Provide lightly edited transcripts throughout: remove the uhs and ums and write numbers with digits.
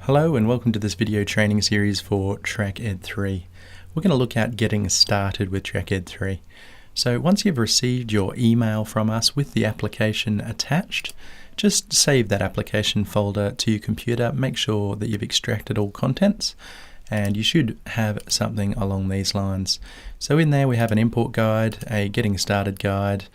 Hello and welcome to this video training series for TrackEd 3. We're going to look at getting started with TrackEd 3. So once you've received your email from us with the application attached, just save that application folder to your computer, make sure that you've extracted all contents, and you should have something along these lines. So in there we have an import guide, a getting started guide,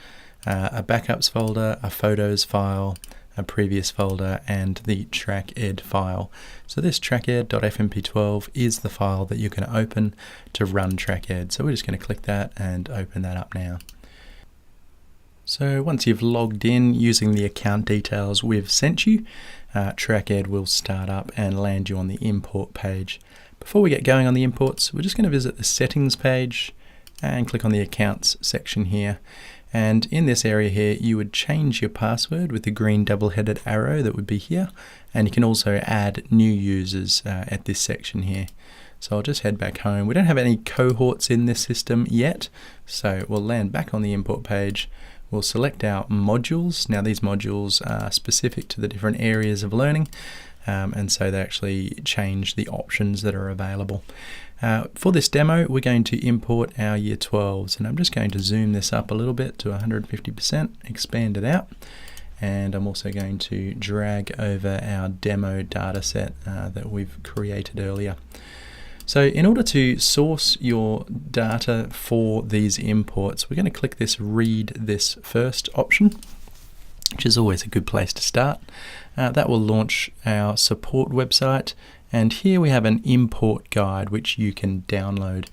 a backups folder, a photos file, a previous folder, and the TrackEd file. So this tracked.fmp12 is the file that you're going to open to run TrackEd. So we're just going to click that and open that up now. So once you've logged in using the account details we've sent you, TrackEd will start up and land you on the import page. Before we get going on the imports, we're just going to visit the settings page and click on the accounts section here. And in this area here, you would change your password with the green double-headed arrow that would be here. And you can also add new users at this section here. So I'll just head back home. We don't have any cohorts in this system yet. So we'll land back on the import page. We'll select our modules. Now these modules are specific to the different areas of learning. And so they actually change the options that are available. For this demo, we're going to import our Year 12s, and I'm just going to zoom this up a little bit to 150%, expand it out, and I'm also going to drag over our demo data set that we've created earlier. So in order to source your data for these imports, we're going to click this Read This First option, which is always a good place to start. That will launch our support website, and here we have an import guide which you can download.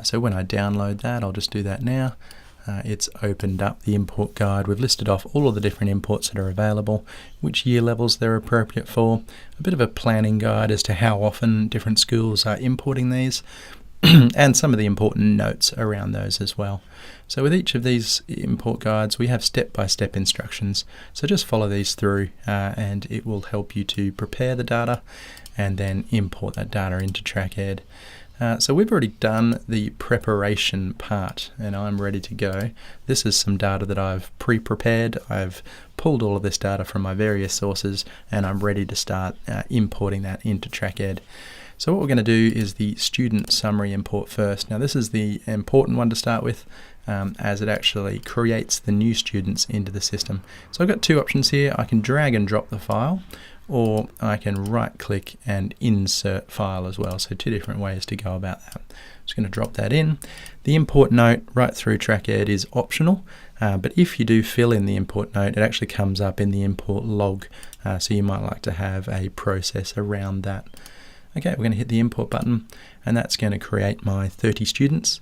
So when I download that, I'll just do that now. It's opened up the import guide. We've listed off all of the different imports that are available, which year levels they're appropriate for, a bit of a planning guide as to how often different schools are importing these, and some of the important notes around those as well. So with each of these import guides, we have step-by-step instructions. So just follow these through and it will help you to prepare the data and then import that data into TrackEd. So we've already done the preparation part and I'm ready to go. This is some data that I've pre-prepared. I've pulled all of this data from my various sources and I'm ready to start importing that into TrackEd. So what we're going to do is the student summary import first. Now this is the important one to start with as it actually creates the new students into the system. So I've got two options here. I can drag and drop the file, or I can right click and insert file as well. So two different ways to go about that. I'm just going to drop that in. The import note right through TrackEd is optional, but if you do fill in the import note, it actually comes up in the import log. So you might like to have a process around that. Okay, we're going to hit the import button and that's going to create my 30 students.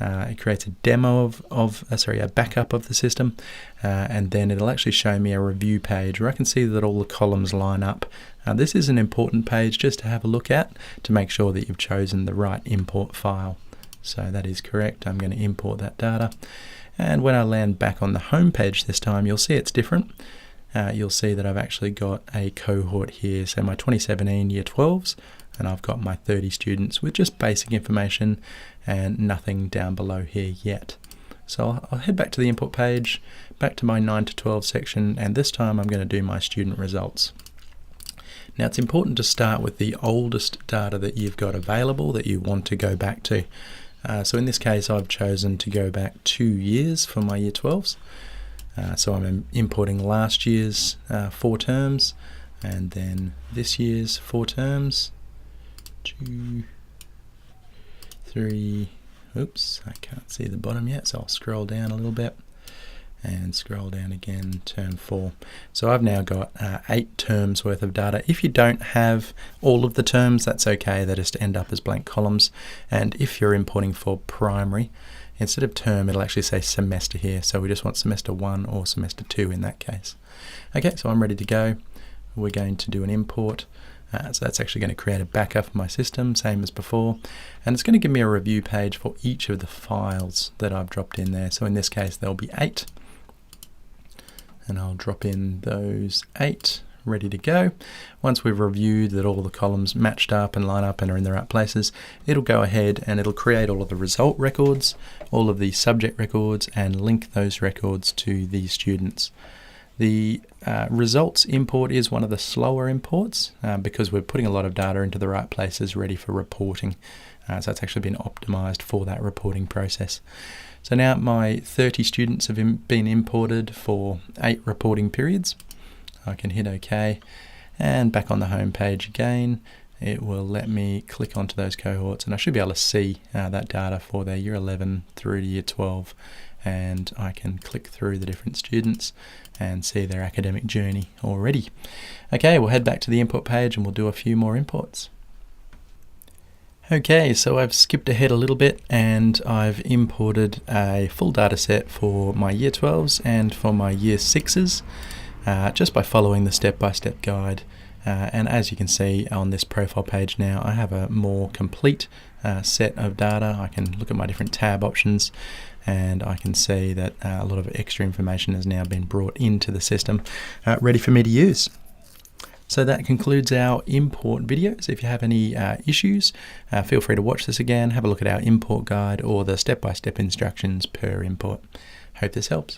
It creates a demo a backup of the system, and then it'll actually show me a review page where I can see that all the columns line up. This is an important page just to have a look at to make sure that you've chosen the right import file. So that is correct. I'm going to import that data, and when I land back on the home page this time, you'll see it's different. You'll see that I've actually got a cohort here, so my 2017 Year 12s, and I've got my 30 students with just basic information and nothing down below here yet. So I'll head back to the import page, back to my 9 to 12 section, and this time I'm going to do my student results. Now it's important to start with the oldest data that you've got available that you want to go back to. So in this case I've chosen to go back 2 years for my Year 12s. So I'm importing last year's 4 terms and then this year's 4 terms. 2, 3, oops, I can't see the bottom yet, so I'll scroll down a little bit and scroll down again, term 4. So I've now got 8 terms worth of data. If you don't have all of the terms, that's okay, they just end up as blank columns. And if you're importing for primary, instead of term, it'll actually say semester here. So we just want semester 1 or semester 2 in that case. Okay, so I'm ready to go. We're going to do an import. So that's actually going to create a backup of my system, same as before. And it's going to give me a review page for each of the files that I've dropped in there. So in this case, there'll be 8. And I'll drop in those 8, ready to go. Once we've reviewed that all the columns matched up and line up and are in the right places, it'll go ahead and it'll create all of the result records, all of the subject records, and link those records to the students. The results import is one of the slower imports because we're putting a lot of data into the right places ready for reporting. So it's actually been optimized for that reporting process. So now my 30 students have been imported for 8 reporting periods. I can hit OK, and back on the home page again, it will let me click onto those cohorts, and I should be able to see that data for their year 11 through to year 12, and I can click through the different students and see their academic journey already. Okay, we'll head back to the import page and we'll do a few more imports. Okay, so I've skipped ahead a little bit and I've imported a full data set for my year 12s and for my year 6s just by following the step-by-step guide. And as you can see on this profile page now, I have a more complete set of data. I can look at my different tab options and I can see that a lot of extra information has now been brought into the system ready for me to use. So that concludes our import videos. If you have any issues, feel free to watch this again, have a look at our import guide or the step-by-step instructions per import. Hope this helps.